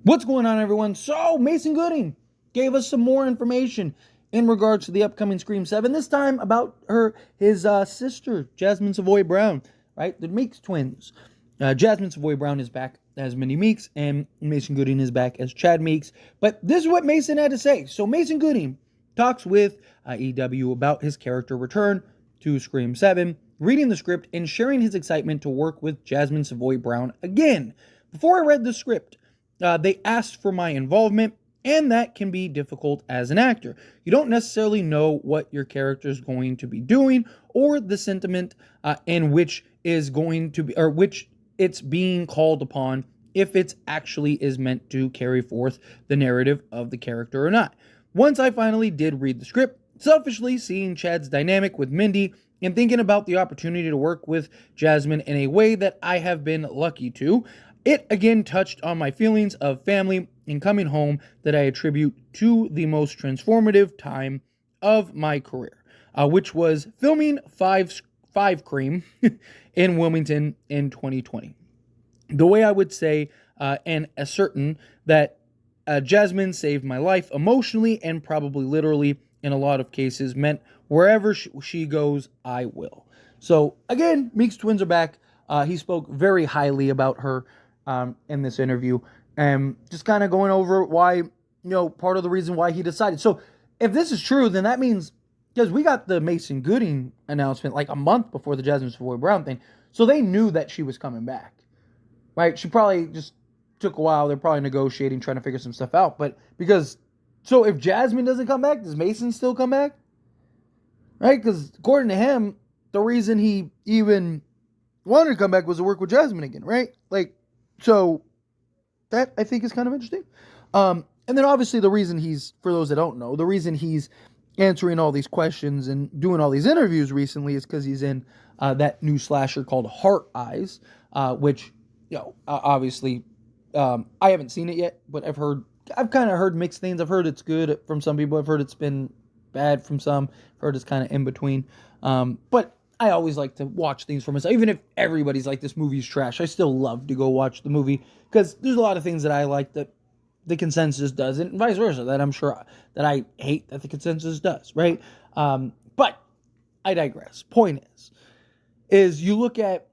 What's going on, everyone? So, Mason Gooding gave us some more information in regards to the upcoming Scream 7, this time about his sister, Jasmin Savoy Brown, right? The Meeks twins. Jasmin Savoy Brown is back as Minnie Meeks, and Mason Gooding is back as Chad Meeks. But this is what Mason had to say. So, Mason Gooding talks with EW about his character return to Scream 7, reading the script, and sharing his excitement to work with Jasmin Savoy Brown again. Before I read the script, they asked for my involvement, and that can be difficult as an actor. You don't necessarily know what your character is going to be doing or the sentiment in which is going to be, or which it's being called upon, if it's actually is meant to carry forth the narrative of the character or not. Once I finally did read the script, selfishly seeing Chad's dynamic with Mindy and thinking about the opportunity to work with Jasmin in a way that I have been lucky to, it again touched on my feelings of family and coming home that I attribute to the most transformative time of my career, which was filming Five Cream in Wilmington in 2020. The way I would say and ascertain that Jasmin saved my life emotionally and probably literally in a lot of cases, meant wherever she goes, I will. So again, Meeks twins are back. He spoke very highly about her in this interview, and just kind of going over why, part of the reason why he decided. So if this is true, then that means, because we got the Mason Gooding announcement like a month before the Jasmin Savoy Brown thing, so they knew that she was coming back, right? She probably just took a while. They're probably negotiating, trying to figure some stuff out. But so if Jasmin doesn't come back, does Mason still come back? Right? Because according to him, the reason he even wanted to come back was to work with Jasmin again, right? So that I think is kind of interesting. And then obviously the reason for those that don't know, the reason he's answering all these questions and doing all these interviews recently is because he's in that new slasher called Heart Eyes, which, obviously, I haven't seen it yet, but I've kind of heard mixed things. I've heard it's good from some people. I've heard it's been bad from some. I've heard it's kind of in between. But I always like to watch things for myself. Even if everybody's like, this movie's trash, I still love to go watch the movie because there's a lot of things that I like that the consensus doesn't, and vice versa, that I'm sure that I hate that the consensus does, right? But I digress. Point is you look at,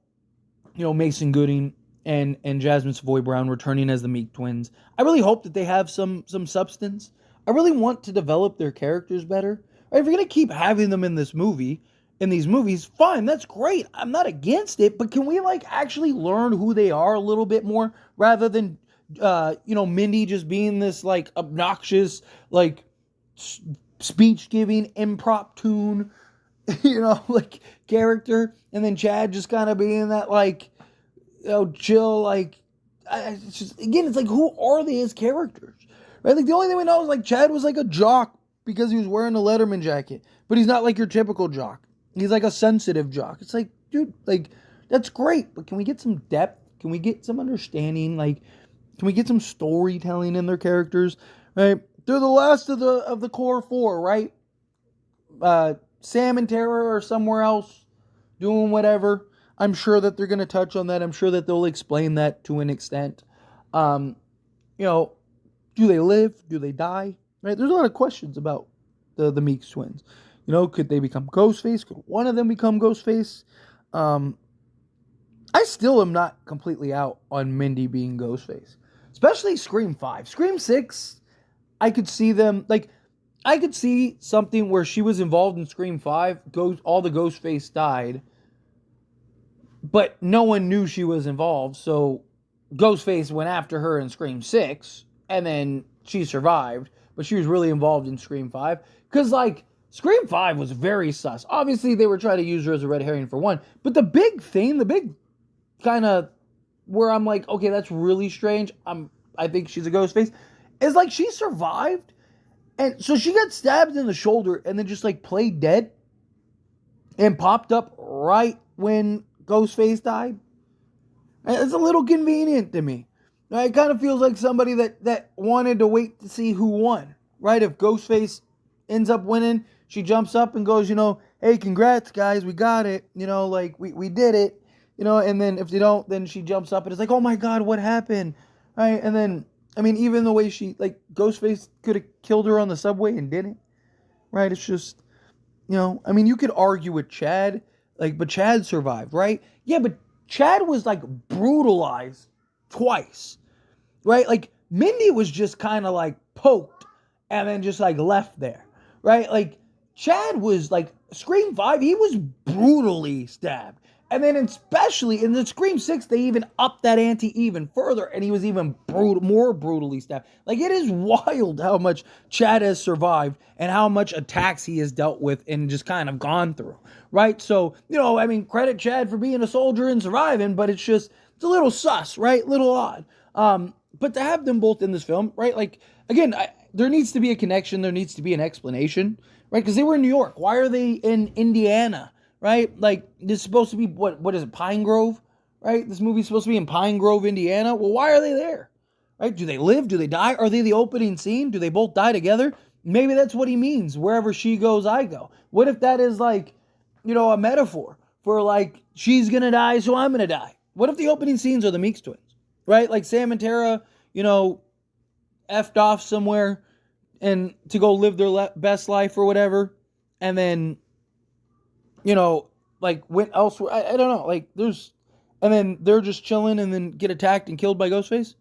Mason Gooding and Jasmin Savoy Brown returning as the Meek twins. I really hope that they have some substance. I really want to develop their characters better. Right? If you're going to keep having them in these movies, fine, that's great. I'm not against it, but can we actually learn who they are a little bit more rather than Mindy just being this obnoxious speech giving impromptu character, and then Chad just kind of being that chill, it's just, again, it's who are they as characters, right? The only thing we know is Chad was a jock because he was wearing a Letterman jacket, but he's not your typical jock. He's a sensitive jock. It's dude, that's great, but can we get some depth? Can we get some understanding? Can we get some storytelling in their characters, right? They're the last of the core four, right? Sam and Tara are somewhere else doing whatever. I'm sure that they're going to touch on that. I'm sure that they'll explain that to an extent. Do they live? Do they die? Right? There's a lot of questions about the Meeks twins. Could they become Ghostface? Could one of them become Ghostface? I still am not completely out on Mindy being Ghostface. Especially Scream 5. Scream 6, I could see them, I could see something where she was involved in Scream 5, all the Ghostface died, but no one knew she was involved, so Ghostface went after her in Scream 6, and then she survived, but she was really involved in Scream 5, because, Scream 5 was very sus. Obviously, they were trying to use her as a red herring for one, but the big kind of where I'm okay, that's really strange, I think she's a Ghostface, is she survived, and so she got stabbed in the shoulder, and then just played dead, and popped up right when Ghostface died. It's a little convenient to me. It kind of feels like somebody that wanted to wait to see who won, right? If Ghostface ends up winning, she jumps up and goes, hey, congrats, guys, we got it, we did it, and then if they don't, then she jumps up and it's oh my God, what happened, right? And then I mean, even the way she, like, Ghostface could have killed her on the subway and didn't, right? It's just, I mean, you could argue with Chad, like, but Chad survived, right? Yeah, but Chad was, like, brutalized twice, right? Like, Mindy was just kind of, like, poked and then just, like, left there, right? Like, Chad was, like, Scream 5, he was brutally stabbed. And then especially in the Scream 6, they even upped that ante even further, and he was even more brutally stabbed. Like, it is wild how much Chad has survived and how much attacks he has dealt with and just kind of gone through, right? So, I mean, credit Chad for being a soldier and surviving, but it's a little sus, right? Little odd. But to have them both in this film, right? Like, again, there needs to be a connection. There needs to be an explanation, right? Because they were in New York. Why are they in Indiana? Right? Like, this is supposed to be, what is it, Pine Grove? Right? This movie's supposed to be in Pine Grove, Indiana. Well, why are they there? Right? Do they live? Do they die? Are they the opening scene? Do they both die together? Maybe that's what he means. Wherever she goes, I go. What if that is like, a metaphor for like, she's gonna die, so I'm gonna die? What if the opening scenes are the Meeks twins? Right? Like Sam and Tara, effed off somewhere and to go live their best life or whatever. And then, like, went elsewhere. I don't know. Like, and then they're just chilling and then get attacked and killed by Ghostface.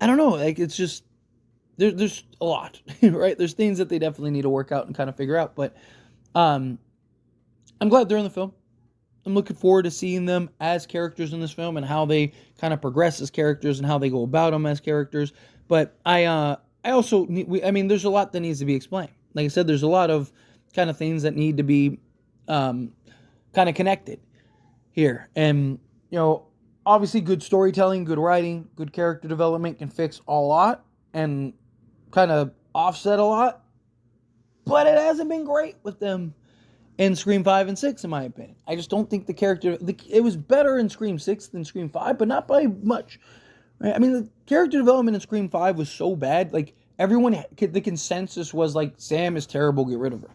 I don't know. Like, it's just, there's a lot, right? There's things that they definitely need to work out and kind of figure out. But I'm glad they're in the film. I'm looking forward to seeing them as characters in this film and how they kind of progress as characters and how they go about them as characters. But I also, there's a lot that needs to be explained. Like I said, there's a lot of kind of things that need to be kind of connected here. And, obviously good storytelling, good writing, good character development can fix a lot and kind of offset a lot. But it hasn't been great with them in Scream 5 and 6, in my opinion. I just don't think it was better in Scream 6 than Scream 5, but not by much. Right? I mean, the character development in Scream 5 was so bad. Like, the consensus was like, Sam is terrible, get rid of her.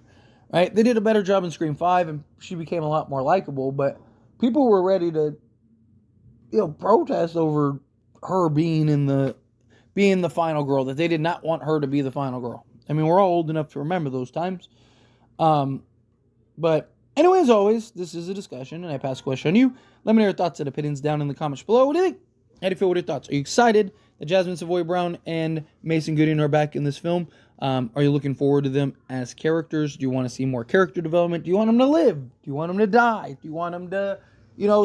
Right? They did a better job in Scream 5, and she became a lot more likable, but people were ready to, protest over her being the final girl, that they did not want her to be the final girl. I mean, we're all old enough to remember those times. But anyway, as always, this is a discussion, and I pass the question on you. Let me know your thoughts and opinions down in the comments below. What do you think? How do you feel with your thoughts? Are you excited that Jasmin Savoy Brown and Mason Gooding are back in this film? Are you looking forward to them as characters? Do you want to see more character development? Do you want them to live? Do you want them to die? Do you want them to,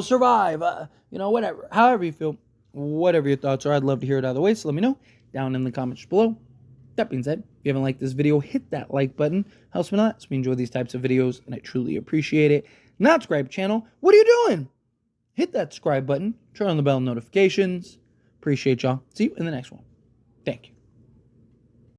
survive? Whatever. However you feel, whatever your thoughts are, I'd love to hear it either way. So let me know down in the comments below. That being said, if you haven't liked this video, hit that like button. Helps me a lot. So we enjoy these types of videos, and I truly appreciate it. Not subscribe channel. What are you doing? Hit that subscribe button. Turn on the bell notifications. Appreciate y'all. See you in the next one. Thank you.